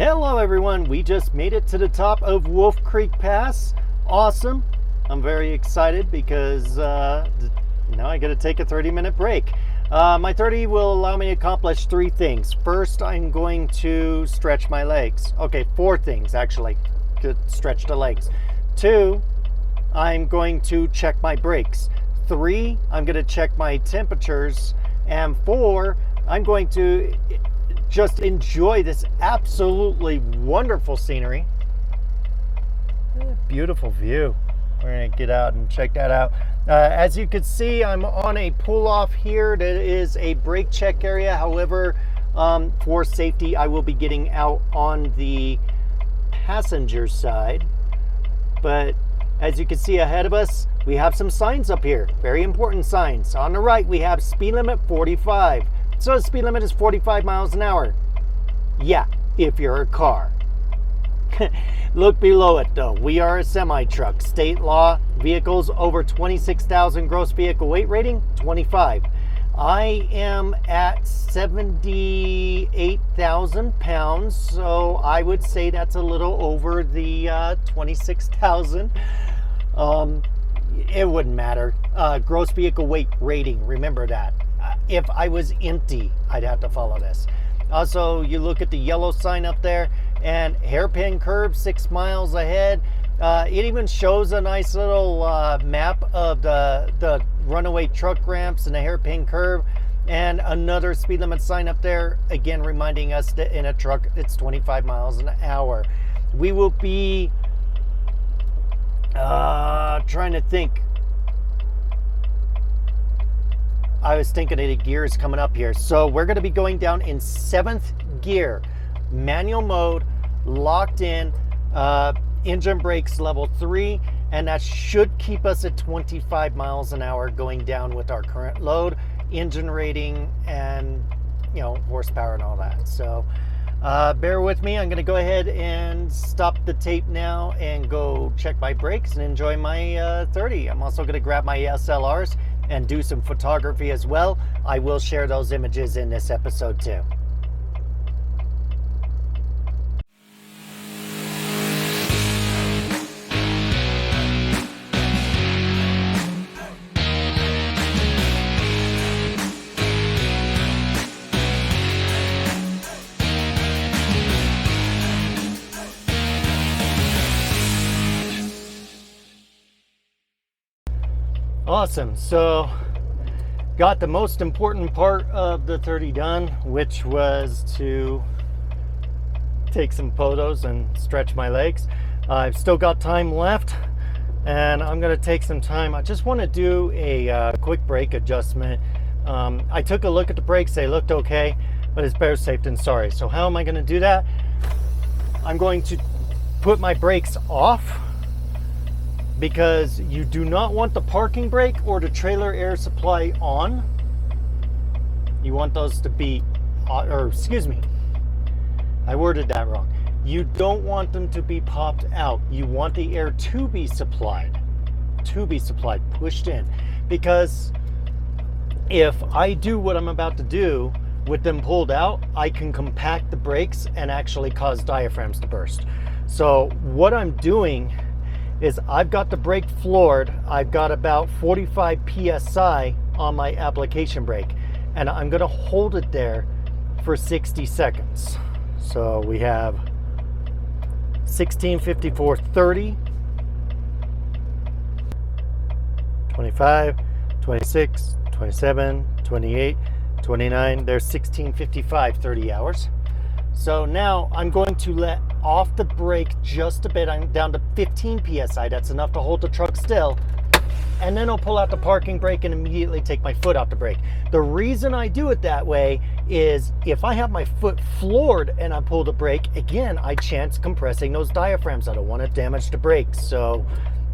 Hello everyone, we just made it to the top of Wolf Creek Pass. Awesome. I'm very excited because now I gotta take a 30-minute break. My 30 will allow me to accomplish 3 things. First, I'm going to stretch my legs. Okay, 4 things actually to stretch the legs. 2, I'm going to check my brakes. 3, I'm gonna check my temperatures. And 4, I'm going to just enjoy this absolutely wonderful scenery. Beautiful view. We're gonna get out and check that out. As you can see, I'm on a pull off here. That is a brake check area. However, for safety, I will be getting out on the passenger side. But as you can see ahead of us, we have some signs up here. Very important signs. On the right, we have speed limit 45. So the speed limit is 45 miles an hour. Yeah, if you're a car. Look below it though. We are a semi-truck. State law, vehicles over 26,000 gross vehicle weight rating, 25. I am at 78,000 pounds, so I would say that's a little over the 26,000. It wouldn't matter. Gross vehicle weight rating, remember that. If I was empty, I'd have to follow this. Also, you look at the yellow sign up there and hairpin curve 6 miles ahead. It even shows a nice little map of the runaway truck ramps and the hairpin curve, and another speed limit sign up there, again reminding us that in a truck it's 25 miles an hour. We will be trying to think. I was thinking of the gears coming up here. So we're going to be going down in 7th gear, manual mode, locked in, engine brakes level 3, and that should keep us at 25 miles an hour going down with our current load, engine rating, and horsepower and all that. So bear with me. I'm going to go ahead and stop the tape now and go check my brakes and enjoy my 30. I'm also going to grab my SLRs and do some photography as well. I will share those images in this episode too. Awesome. So got the most important part of the 30 done, which was to take some photos and stretch my legs. I've still got time left, and I'm going to take some time. I just want to do a quick brake adjustment. I took a look at the brakes. They looked okay, but it's better safe than sorry. So how am I going to do that? I'm going to put my brakes off, because you do not want the parking brake or the trailer air supply on. You want those to be, or excuse me, I worded that wrong. You don't want them to be popped out. You want the air to be supplied, pushed in. Because if I do what I'm about to do with them pulled out, I can compact the brakes and actually cause diaphragms to burst. So what I'm doing is I've got the brake floored. I've got about 45 PSI on my application brake, and I'm gonna hold it there for 60 seconds. So we have 16, 54, 30, 25, 26, 27, 28, 29. There's 16, 55, 30 hours. So now I'm going to let off the brake just a bit. I'm down to 15 PSI. That's enough to hold the truck still. And then I'll pull out the parking brake and immediately take my foot off the brake. The reason I do it that way is if I have my foot floored and I pull the brake, again, I chance compressing those diaphragms. I don't want to damage the brakes. So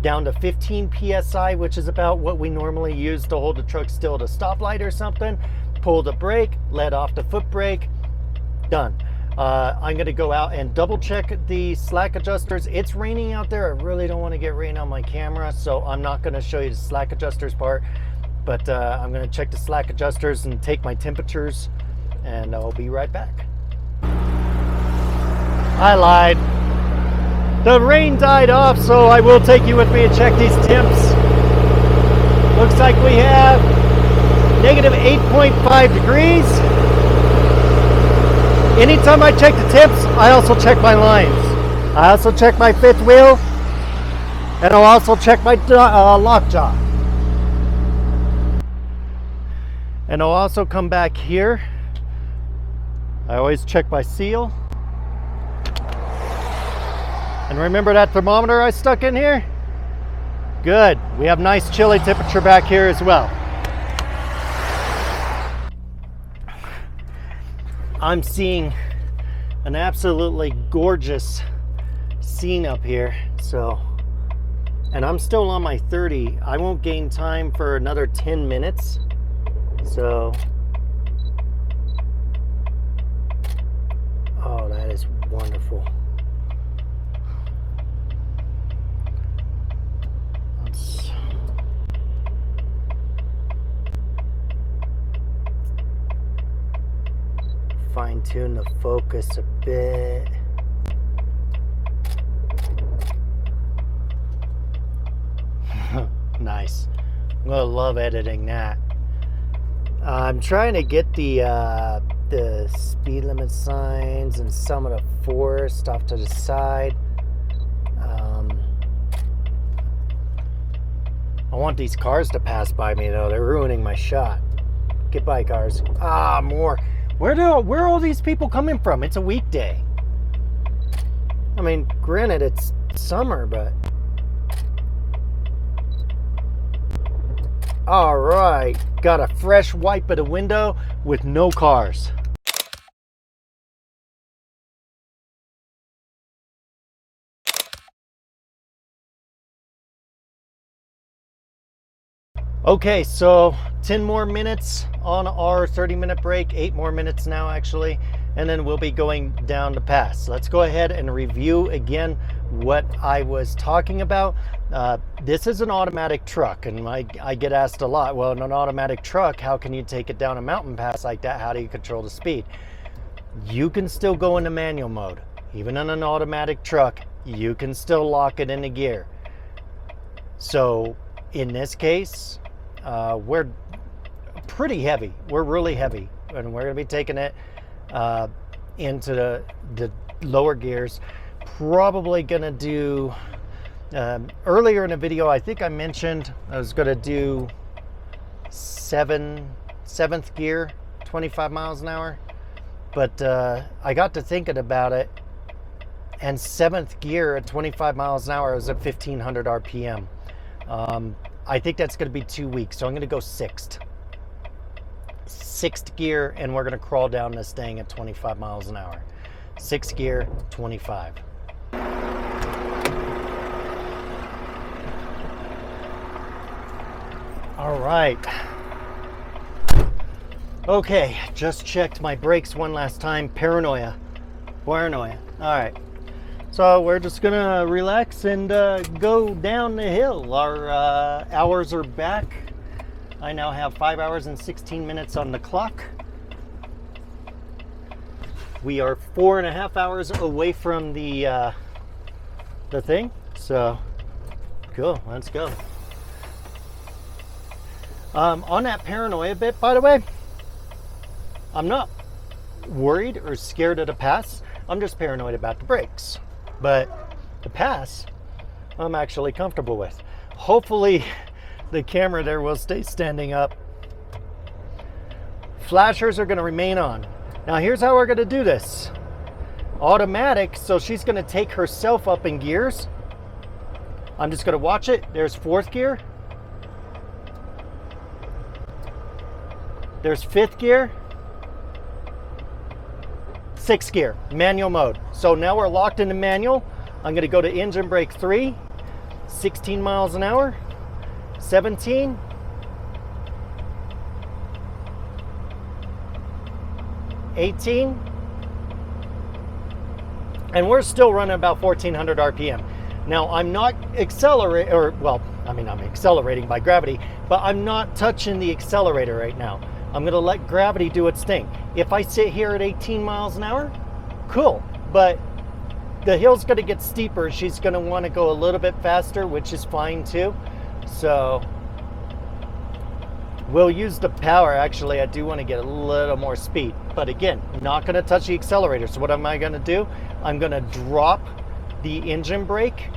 down to 15 PSI, which is about what we normally use to hold the truck still at a stoplight or something. Pull the brake, let off the foot brake, done. I'm going to go out and double check the slack adjusters. It's raining out there. I really don't want to get rain on my camera, so I'm not going to show you the slack adjusters part, but I'm going to check the slack adjusters and take my temperatures, and I'll be right back. I lied. The rain died off, so I will take you with me and check these temps. Looks like we have negative 8.5 degrees. Anytime I check the temps, I also check my lines. I also check my fifth wheel, and I'll also check my lockjaw. And I'll also come back here. I always check my seal. And remember that thermometer I stuck in here? Good. We have nice chilly temperature back here as well. I'm seeing an absolutely gorgeous scene up here. So, and I'm still on my 30. I won't gain time for another 10 minutes. So, oh, that is wonderful. Let's fine tune the focus a bit. Nice. I'm gonna love editing that. I'm trying to get the speed limit signs and some of the forest off to the side. I want these cars to pass by me though. They're ruining my shot. Get by, cars. Ah, more. Where are all these people coming from? It's a weekday. I mean, granted, it's summer, but... All right, got a fresh wipe at the window with no cars. Okay, so 10 more minutes on our 30-minute break, 8 more minutes now actually, and then we'll be going down the pass. Let's go ahead and review again what I was talking about. This is an automatic truck, and I get asked a lot, well, in an automatic truck, how can you take it down a mountain pass like that? How do you control the speed? You can still go into manual mode. Even in an automatic truck, you can still lock it into gear. So in this case, we're pretty heavy. We're really heavy, and we're going to be taking it into the lower gears. Probably going to do, earlier in the video, I think I mentioned I was going to do seventh gear, 25 miles an hour. But I got to thinking about it, and 7th gear at 25 miles an hour is at 1500 RPM. I think that's going to be too weak, so I'm going to go 6th. 6th gear, and we're going to crawl down this thing at 25 miles an hour. 6th gear, 25. All right. Okay, just checked my brakes one last time. Paranoia. All right. So we're just gonna relax and go down the hill. Our hours are back. I now have 5 hours and 16 minutes on the clock. We are 4.5 hours away from the thing. So cool, let's go. On that paranoia bit, by the way, I'm not worried or scared of the pass. I'm just paranoid about the brakes. But the pass, I'm actually comfortable with. Hopefully the camera there will stay standing up. Flashers are going to remain on. Now here's how we're going to do this. Automatic, so she's going to take herself up in gears. I'm just going to watch it. There's 4th gear. There's 5th gear. 6th gear, manual mode. So now we're locked into manual. I'm going to go to engine brake 3, 16 miles an hour, 17, 18, and we're still running about 1400 RPM. Now I'm not accelerating, or well, I mean I'm accelerating by gravity, but I'm not touching the accelerator right now. I'm going to let gravity do its thing. If I sit here at 18 miles an hour, cool. But the hill's going to get steeper. She's going to want to go a little bit faster, which is fine too. So we'll use the power. Actually, I do want to get a little more speed, but again, not going to touch the accelerator. So what am I going to do? I'm going to drop the engine brake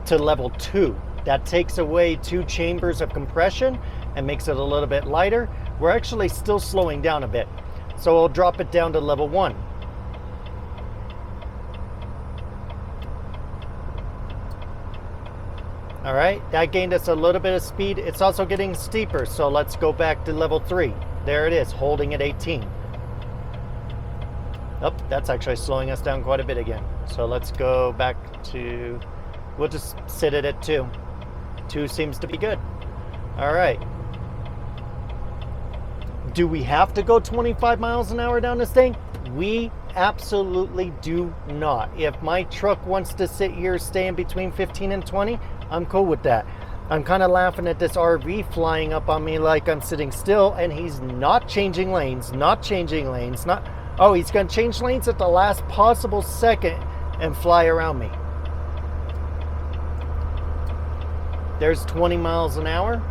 to level 2. That takes away 2 chambers of compression and makes it a little bit lighter. We're actually still slowing down a bit. So I'll drop it down to level 1. All right, that gained us a little bit of speed. It's also getting steeper, so let's go back to level 3. There it is, holding at 18. Oh, that's actually slowing us down quite a bit again. So let's go back to, we'll just sit it at 2. 2 seems to be good. All right. Do we have to go 25 miles an hour down this thing? We absolutely do not. If my truck wants to sit here staying between 15 and 20, I'm cool with that. I'm kind of laughing at this RV flying up on me like I'm sitting still, and he's not changing lanes, oh, he's going to change lanes at the last possible second and fly around me. There's 20 miles an hour.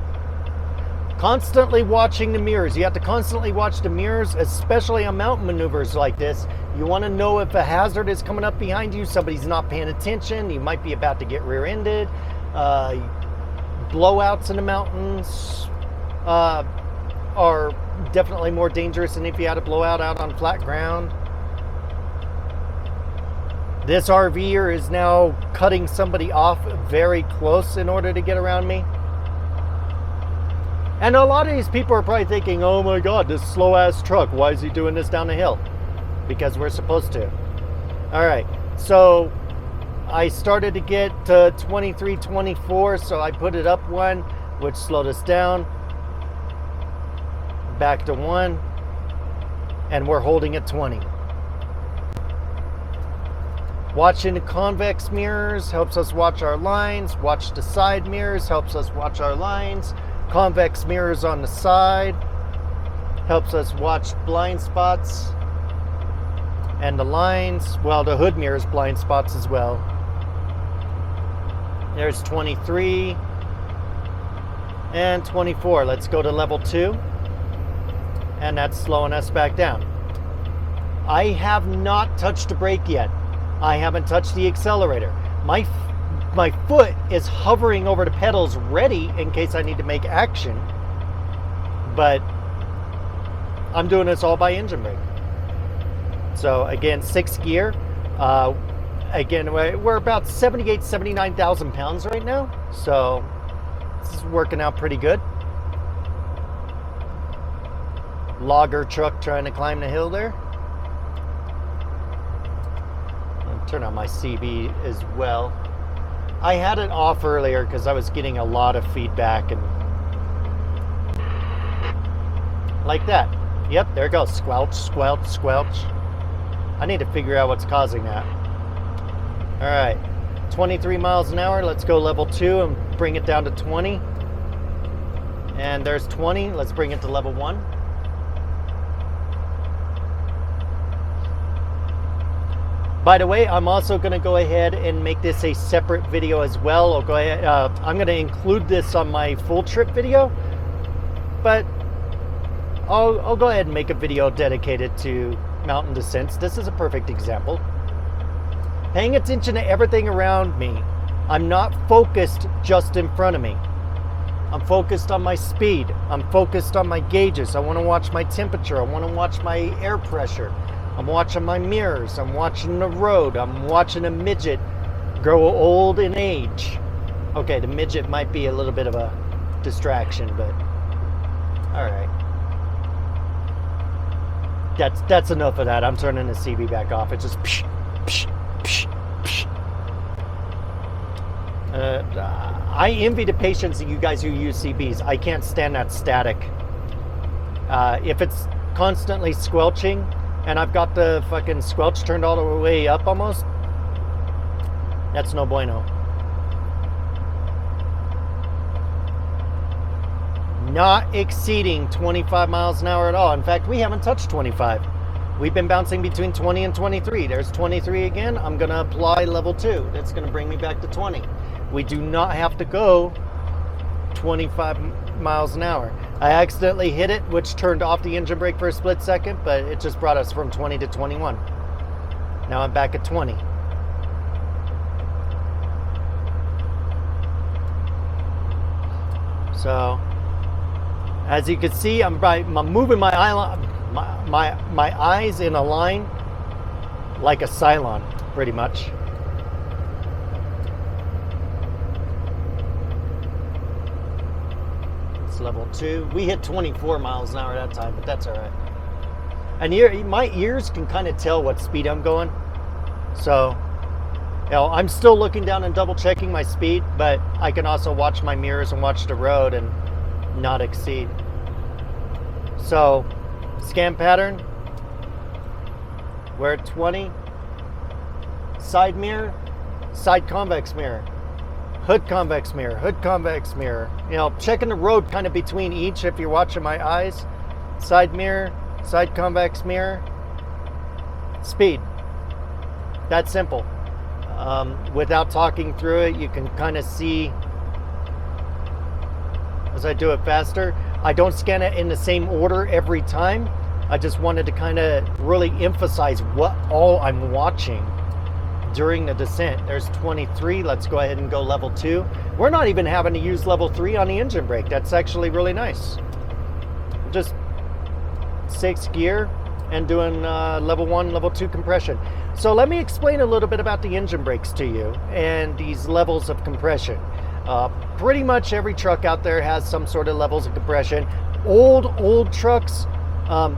Constantly watching the mirrors. You have to constantly watch the mirrors, especially on mountain maneuvers like this. You want to know if a hazard is coming up behind you, somebody's not paying attention, you might be about to get rear-ended. Blowouts in the mountains are definitely more dangerous than if you had a blowout out on flat ground. This RVer is now cutting somebody off very close in order to get around me. And a lot of these people are probably thinking, oh my God, this slow ass truck, why is he doing this down the hill? Because we're supposed to. All right, so I started to get to 23, 24, so I put it up 1, which slowed us down. Back to 1, and we're holding at 20. Watching the convex mirrors helps us watch our lines. Watch the side mirrors helps us watch our lines. Convex mirrors on the side helps us watch blind spots. And the lines, well, the hood mirrors blind spots as well. There's 23 and 24. Let's go to level 2. And that's slowing us back down. I have not touched the brake yet. I haven't touched the accelerator. My foot is hovering over the pedals ready in case I need to make action. But I'm doing this all by engine brake. So again, 6th gear. Again, we're about 79,000 pounds right now. So this is working out pretty good. Logger truck trying to climb the hill there. I'll turn on my CB as well. I had it off earlier because I was getting a lot of feedback and like that. Yep, there it goes. Squelch, squelch, squelch. I need to figure out what's causing that. All right, 23 miles an hour. Let's go level 2 and bring it down to 20. And there's 20. Let's bring it to level 1. By the way, I'm also going to go ahead and make this a separate video as well. I'll go ahead, I'm going to include this on my full trip video, but I'll go ahead and make a video dedicated to mountain descents. This is a perfect example. Paying attention to everything around me. I'm not focused just in front of me. I'm focused on my speed. I'm focused on my gauges. I want to watch my temperature. I want to watch my air pressure. I'm watching my mirrors. I'm watching the road. I'm watching a midget grow old in age. Okay, the midget might be a little bit of a distraction, but all right. That's enough of that. I'm turning the CB back off. It's just psh, psh, psh, psh. I envy the patience of you guys who use CBs. I can't stand that static. If it's constantly squelching, and I've got the fucking squelch turned all the way up almost, that's no bueno. Not exceeding 25 miles an hour at all. In fact, we haven't touched 25. We've been bouncing between 20 and 23. There's 23 again. I'm going to apply level 2. That's going to bring me back to 20. We do not have to go 25 miles an hour. I accidentally hit it, which turned off the engine brake for a split second, but it just brought us from 20 to 21. Now I'm back at 20. So, as you can see, I'm moving my eyes in a line like a Cylon, pretty much. It's level 2. We hit 24 miles an hour that time, but that's all right. And my ears can kind of tell what speed I'm going. So, I'm still looking down and double checking my speed, but I can also watch my mirrors and watch the road and not exceed. So, scan pattern, we're at 20. Side mirror, side convex mirror, hood convex mirror, hood convex mirror. Checking the road kind of between each if you're watching my eyes. Side mirror, side convex mirror, speed. That's simple. Without talking through it, you can kind of see as I do it faster. I don't scan it in the same order every time. I just wanted to kind of really emphasize what all I'm watching during the descent. There's 23. Let's go ahead and go level 2. We're not even having to use level 3 on the engine brake. That's actually really nice. Just 6th gear and doing level 1, level 2 compression. So let me explain a little bit about the engine brakes to you and these levels of compression. Pretty much every truck out there has some sort of levels of compression. Old trucks,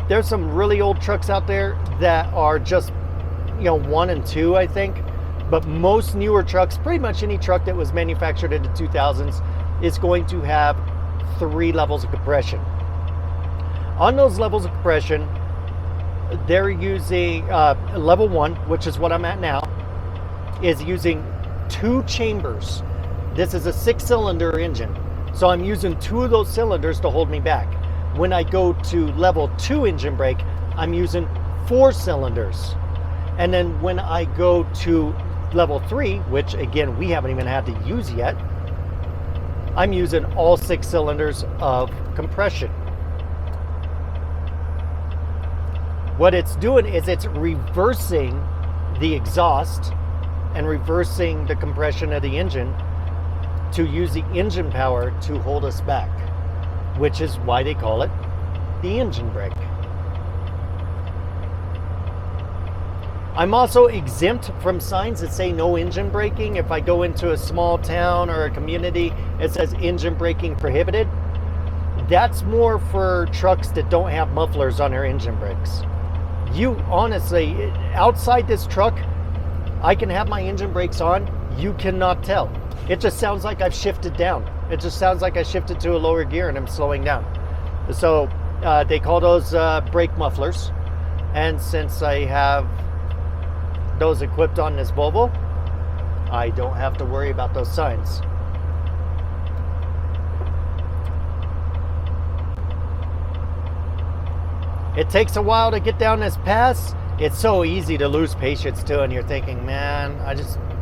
there's some really old trucks out there that are just 1 and 2, I think. But most newer trucks, pretty much any truck that was manufactured in the 2000s, is going to have 3 levels of compression. On those levels of compression, they're using level 1, which is what I'm at now, is using 2 chambers. This is a 6-cylinder engine, so I'm using 2 of those cylinders to hold me back. When I go to level 2 engine brake, I'm using 4 cylinders. And then when I go to level 3, which again we haven't even had to use yet, I'm using all 6 cylinders of compression. What it's doing is it's reversing the exhaust and reversing the compression of the engine to use the engine power to hold us back, which is why they call it the engine brake. I'm also exempt from signs that say no engine braking. If I go into a small town or a community, it says engine braking prohibited. That's more for trucks that don't have mufflers on their engine brakes. You honestly, outside this truck, I can have my engine brakes on. You cannot tell. It just sounds like I've shifted down. It just sounds like I shifted to a lower gear and I'm slowing down. So they call those brake mufflers. And since I have those equipped on this Volvo, I don't have to worry about those signs. It takes a while to get down this pass. It's so easy to lose patience too, and you're thinking, man,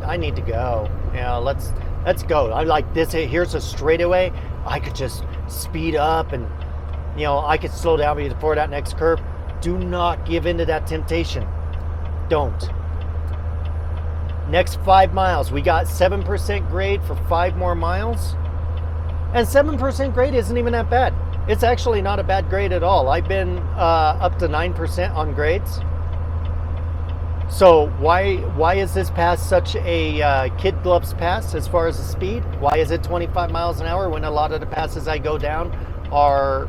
I need to go. Let's go. I like this. Here's a straightaway. I could just speed up and I could slow down before that next curve. Do not give in to that temptation. Don't. Next 5 miles, we got 7% grade for 5 more miles. And 7% grade isn't even that bad. It's actually not a bad grade at all. I've been up to 9% on grades. So why is this pass such a kid gloves pass as far as the speed? Why is it 25 miles an hour when a lot of the passes I go down are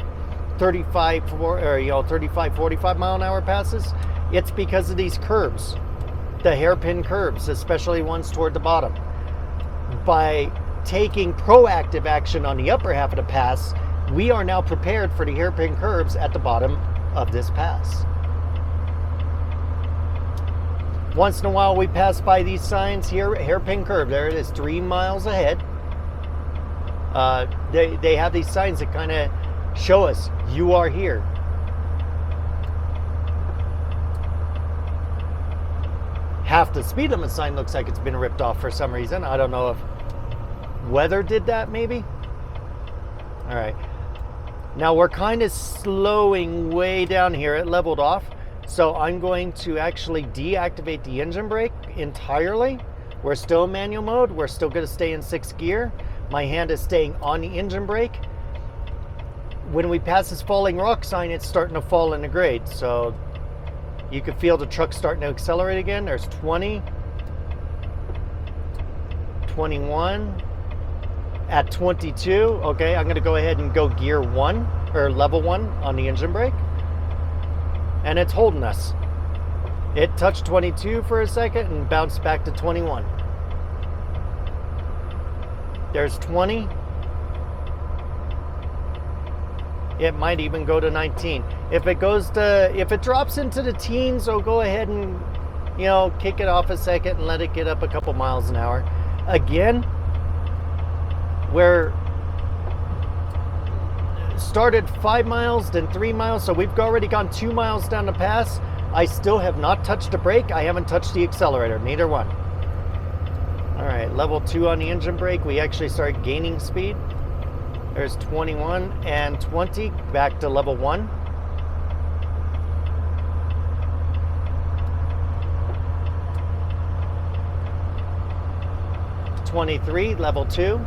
35, 45 mile an hour passes? It's because of these curves, the hairpin curves, especially ones toward the bottom. By taking proactive action on the upper half of the pass, we are now prepared for the hairpin curves at the bottom of this pass. Once in a while we pass by these signs here, hairpin curve, there it is, 3 miles ahead. They have these signs that kind of show us you are here. half the speed limit sign looks like it's been ripped off for some reason. I don't know if weather did that, maybe. All right. Now we're kind of slowing way down here. It leveled off. So I'm going to actually deactivate the engine brake entirely. We're still in manual mode. We're still going to stay in 6th gear. My hand is staying on the engine brake. When we pass this falling rock sign, it's starting to fall in the grade. So you can feel the truck starting to accelerate again. There's 20, 21, at 22. Okay, I'm going to go ahead and go gear 1 or level 1 on the engine brake. And it's holding us. It touched 22 for a second and bounced back to 21. There's 20. It might even go to 19. If it drops into the teens, I'll go ahead and, kick it off a second and let it get up a couple miles an hour. Again, we're started 5 miles, then 3 miles, so we've already gone 2 miles down the pass. I still have not touched the brake. I haven't touched the accelerator, neither one. All right, level 2 on the engine brake. We actually started gaining speed. There's 21 and 20, back to level 1. (23), level 2.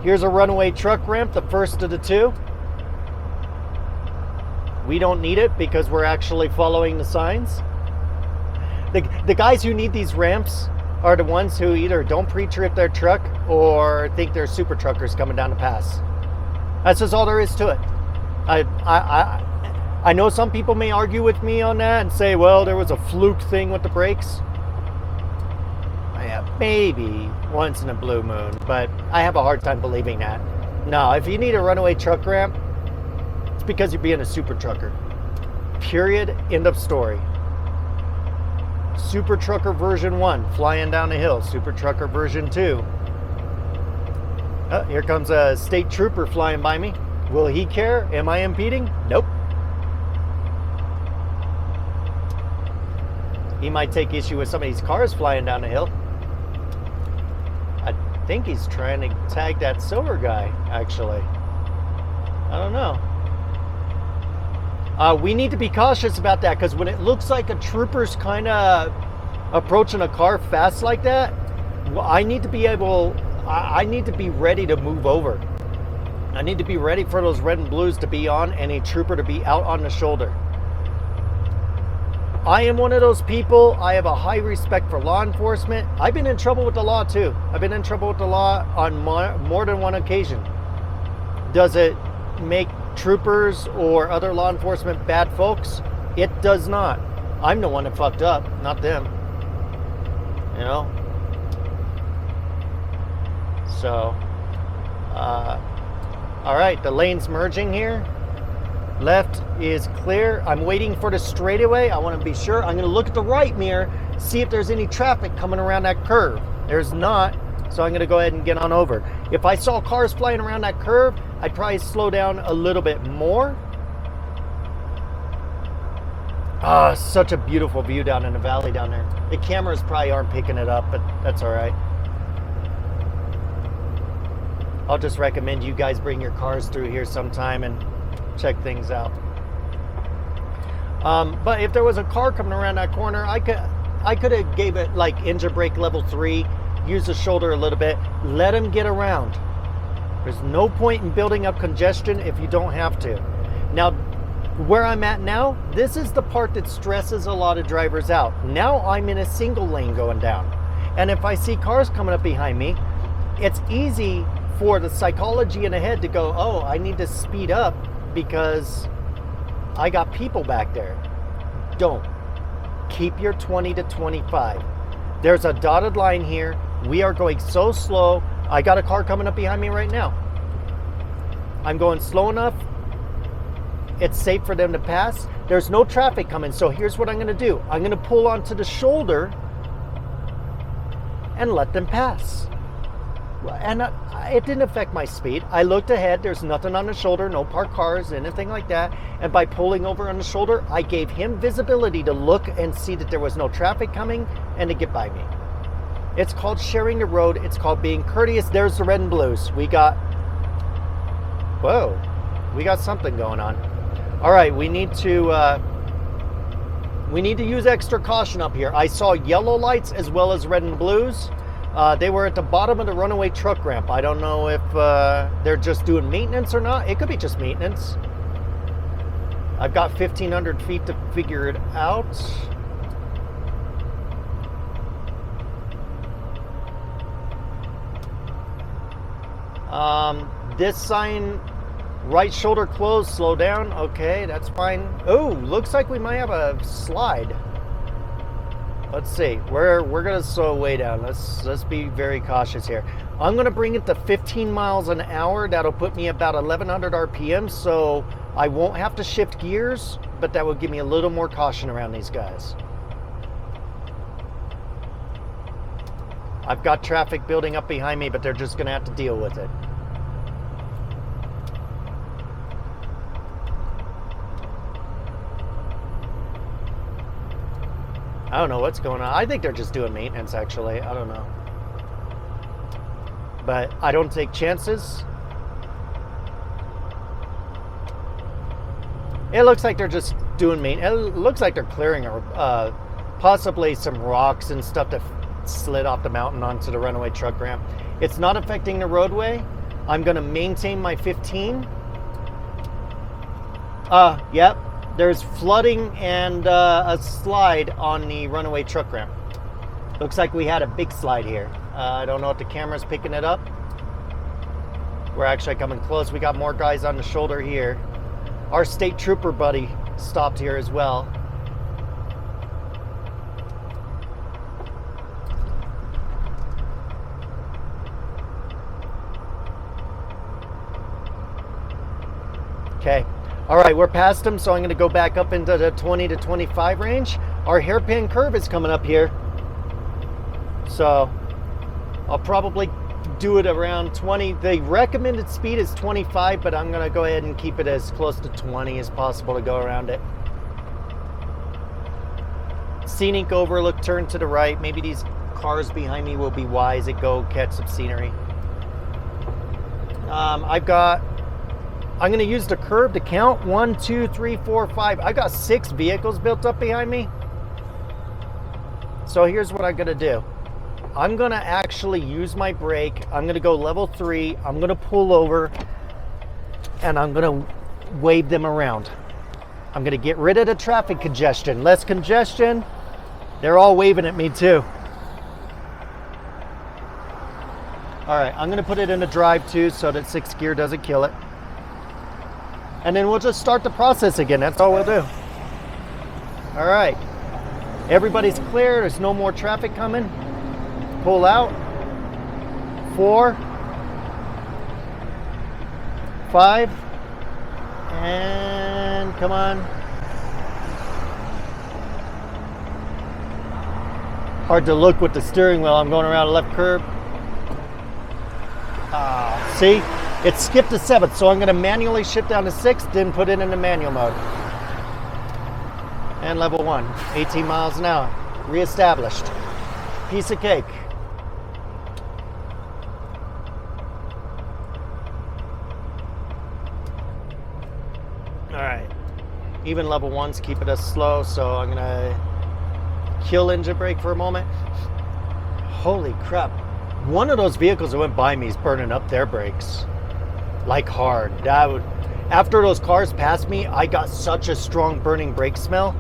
Here's a runaway truck ramp, the first of the 2. We don't need it because we're actually following the signs. The guys who need these ramps are the ones who either don't pre-trip their truck or think they're super truckers coming down the pass. That's just all there is to it. I know some people may argue with me on that and say, well, there was a fluke thing with the brakes. Yeah, maybe once in a blue moon, but I have a hard time believing that. No, if you need a runaway truck ramp, it's because you're being a super trucker. Period. End of story. Super trucker version 1, flying down the hill. Super trucker version 2. Oh, here comes a state trooper flying by me. Will he care? Am I impeding? Nope. He might take issue with some of these cars flying down the hill. I think he's trying to tag that silver guy, actually. I don't know. We need to be cautious about that, because when it looks like a trooper's kind of approaching a car fast like that, I need to be ready to move over. I need to be ready for those red and blues to be on and a trooper to be out on the shoulder. I am one of those people. I have a high respect for law enforcement. I've been in trouble with the law too. I've been in trouble with the law on more than one occasion. Does it make troopers or other law enforcement bad folks? It does not. I'm the one that fucked up, not them. So, all right, the lane's merging here. Left is clear. I'm waiting for the straightaway. I want to be sure. I'm going to look at the right mirror, see if there's any traffic coming around that curve. There's not, so I'm going to go ahead and get on over. If I saw cars flying around that curve, I'd probably slow down a little bit more. Ah, such a beautiful view down in the valley down there. The cameras probably aren't picking it up, but that's all right. I'll just recommend you guys bring your cars through here sometime and check things out. But if there was a car coming around that corner, I could have gave it like engine brake level 3, use the shoulder a little bit, let him get around. There's no point in building up congestion if you don't have to. Now, where I'm at now, this is the part that stresses a lot of drivers out. Now I'm in a single lane going down. And if I see cars coming up behind me, it's easy for the psychology in the head to go, oh, I need to speed up because I got people back there. Don't. Keep your 20 to 25. There's a dotted line here. We are going so slow. I got a car coming up behind me right now. I'm going slow enough. It's safe for them to pass. There's no traffic coming, so here's what I'm going to do. I'm going to pull onto the shoulder and let them pass. and it didn't affect my speed. I looked ahead. There's nothing on the shoulder, no parked cars, anything like that. And by pulling over on the shoulder, I gave him visibility to look and see that there was no traffic coming and to get by me. It's called sharing the road. It's called being courteous. There's the red and blues. We got something going on. All right, we need to use extra caution up here. I saw yellow lights as well as red and blues. They were at the bottom of the runaway truck ramp. I don't know if they're just doing maintenance or not. It could be just maintenance. I've got 1,500 feet to figure it out. This sign, right shoulder closed, slow down. Okay, that's fine. Oh, looks like we might have a slide. Let's see. We're gonna slow way down. Let's be very cautious here. I'm gonna bring it to 15 miles an hour. That'll put me about 1,100 RPM, so I won't have to shift gears, but that will give me a little more caution around these guys. I've got traffic building up behind me, but they're just gonna have to deal with it. I don't know what's going on. I think they're just doing maintenance, actually. I don't know. But I don't take chances. It looks like they're just doing maintenance. It looks like they're clearing possibly some rocks and stuff that slid off the mountain onto the runaway truck ramp. It's not affecting the roadway. I'm going to maintain my 15. Yep. There's flooding and a slide on the runaway truck ramp. Looks like we had a big slide here. I don't know if the camera's picking it up. We're actually coming close. We got more guys on the shoulder here. Our state trooper buddy stopped here as well. Okay. All right, we're past them, so I'm going to go back up into the 20 to 25 range. Our hairpin curve is coming up here. So I'll probably do it around 20. The recommended speed is 25, but I'm going to go ahead and keep it as close to 20 as possible to go around it. Scenic overlook, turn to the right. Maybe these cars behind me will be wise and go catch some scenery. I'm going to use the curve to count 1, 2, 3, 4, 5. I got 6 vehicles built up behind me. So here's what I'm going to do. I'm going to actually use my brake. I'm going to go level 3. I'm going to pull over and I'm going to wave them around. I'm going to get rid of the traffic congestion. Less congestion. They're all waving at me too. All right, I'm going to put it in a drive too so that 6th gear doesn't kill it. And then we'll just start the process again. That's all we'll do. All right. Everybody's clear. There's no more traffic coming. Pull out. 4, 5, and come on. Hard to look with the steering wheel. I'm going around a left curb. See? It skipped to 7th, so I'm going to manually shift down to 6th, then put it into manual mode. And level 1, 18 miles an hour. Reestablished. Piece of cake. All right. Even level 1's keeping us slow, so I'm going to kill engine brake for a moment. Holy crap. One of those vehicles that went by me is burning up their brakes. Like hard. After those cars passed me, I got such a strong burning brake smell.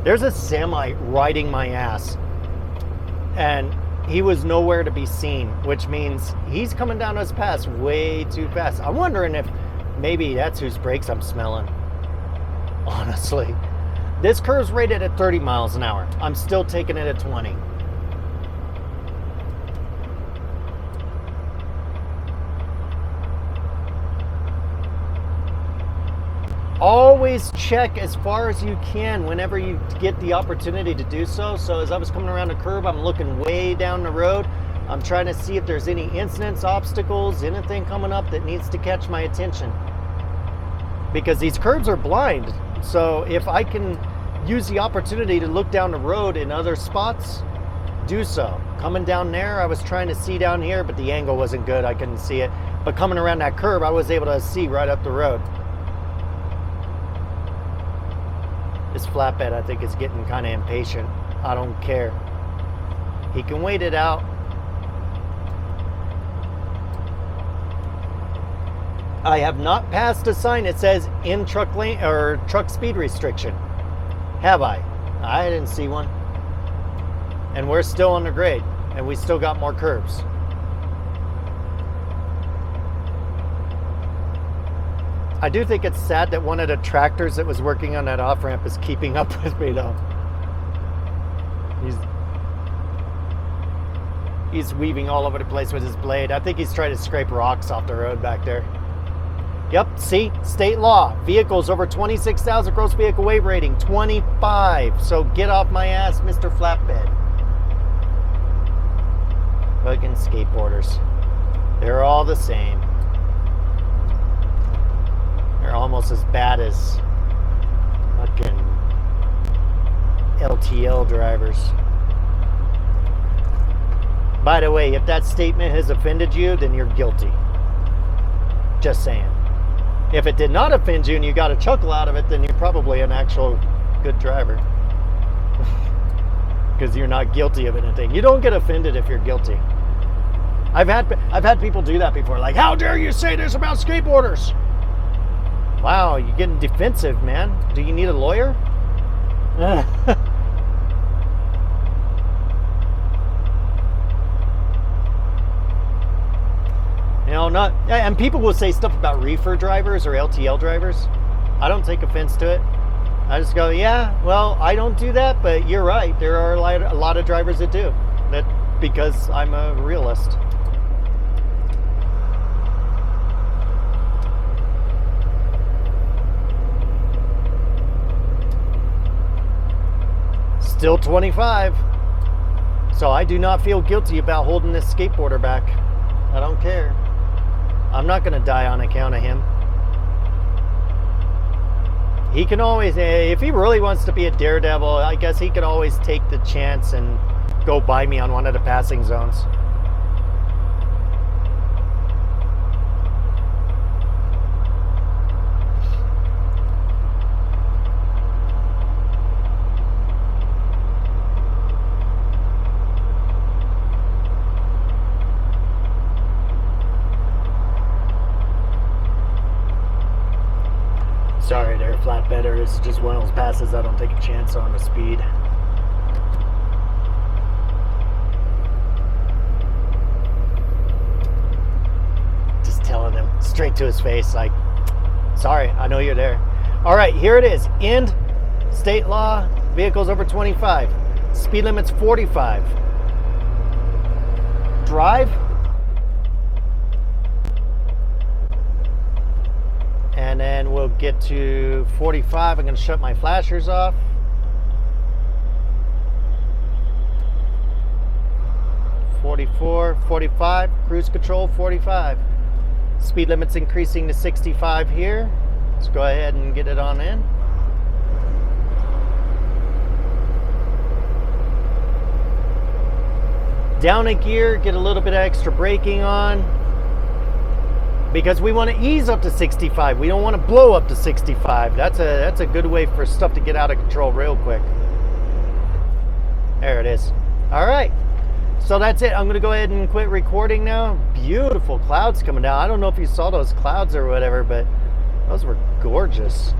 There's a semi riding my ass. And he was nowhere to be seen, which means he's coming down this pass way too fast. I'm wondering if maybe that's whose brakes I'm smelling. Honestly. This curve's rated at 30 miles an hour. I'm still taking it at 20. Always check as far as you can whenever you get the opportunity to do so. So as I was coming around the curve, I'm looking way down the road. I'm trying to see if there's any incidents, obstacles, anything coming up that needs to catch my attention. Because these curves are blind. So if I can use the opportunity to look down the road in other spots, do so. Coming down there, I was trying to see down here, but the angle wasn't good. I couldn't see it. But coming around that curve, I was able to see right up the road. This flatbed, I think, is getting kind of impatient. I don't care. He can wait it out. I have not passed a sign that says in truck lane or truck speed restriction. Have I? I didn't see one. And we're still on the grade, and we still got more curves. I do think it's sad that one of the tractors that was working on that off-ramp is keeping up with me, though. He's weaving all over the place with his blade. I think he's trying to scrape rocks off the road back there. Yep, see? State law. Vehicles over 26,000 gross vehicle weight rating. 25. So get off my ass, Mr. Flatbed. Fucking skateboarders. They're all the same. They're almost as bad as fucking LTL drivers. By the way, if that statement has offended you, then you're guilty. Just saying. If it did not offend you and you got a chuckle out of it, then you're probably an actual good driver. Because you're not guilty of anything. You don't get offended if you're guilty. I've had people do that before. Like, how dare you say this about skateboarders? Wow, you're getting defensive, man. Do you need a lawyer? You know, not, and people will say stuff about reefer drivers or LTL drivers. I don't take offense to it. I just go, yeah, well, I don't do that, but you're right. There are a lot of drivers that do. That because I'm a realist. Still 25. So I do not feel guilty about holding this skateboarder back. I don't care. I'm not going to die on account of him. He can always, if he really wants to be a daredevil, I guess he can always take the chance and go by me on one of the passing zones. Sorry there, flatbedder. It's just one of those passes I don't take a chance on the speed. Just telling him straight to his face, like, sorry, I know you're there. All right, here it is. End state law, vehicles over 25. Speed limit's 45. Drive. And then we'll get to 45. I'm going to shut my flashers off. (44), 45, cruise control 45. Speed limit's increasing to 65 here. Let's go ahead and get it on in. Down a gear, get a little bit of extra braking on. Because we want to ease up to 65. We don't want to blow up to 65. That's a good way for stuff to get out of control real quick. There it is. All right. So that's it. I'm going to go ahead and quit recording now. Beautiful clouds coming down. I don't know if you saw those clouds or whatever, but those were gorgeous.